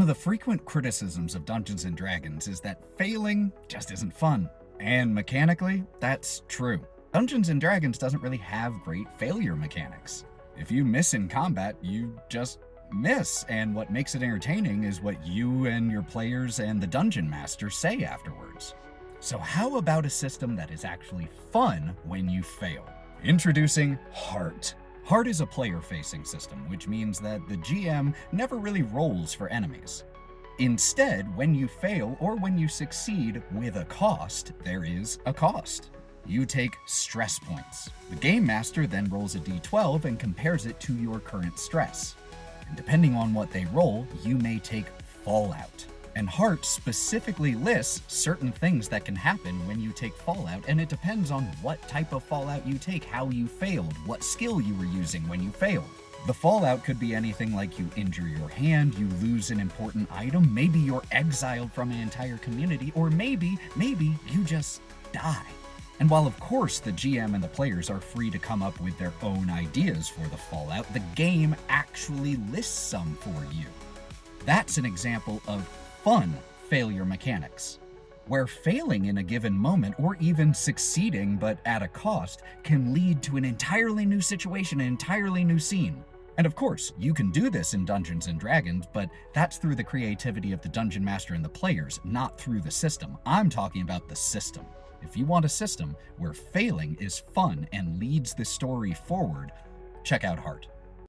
One of the frequent criticisms of Dungeons & Dragons is that failing just isn't fun. And mechanically, that's true. Dungeons & Dragons doesn't really have great failure mechanics. If you miss in combat, you just miss, and what makes it entertaining is what you and your players and the Dungeon Master say afterwards. So how about a system that is actually fun when you fail? Introducing Heart. Heart is a player-facing system, which means that the GM never really rolls for enemies. Instead, when you fail or when you succeed with a cost, there is a cost. You take stress points. The Game Master then rolls a d12 and compares it to your current stress. And depending on what they roll, you may take Fallout. And Heart specifically lists certain things that can happen when you take Fallout, and it depends on what type of Fallout you take, how you failed, what skill you were using when you failed. The fallout could be anything like you injure your hand, you lose an important item, maybe you're exiled from an entire community, or maybe you just die. And while of course the GM and the players are free to come up with their own ideas for the fallout, the game actually lists some for you. That's an example of fun failure mechanics, where failing in a given moment, or even succeeding but at a cost, can lead to an entirely new situation, an entirely new scene. And of course, you can do this in Dungeons & Dragons, but that's through the creativity of the Dungeon Master and the players, not through the system. I'm talking about the system. If you want a system where failing is fun and leads the story forward, check out Heart.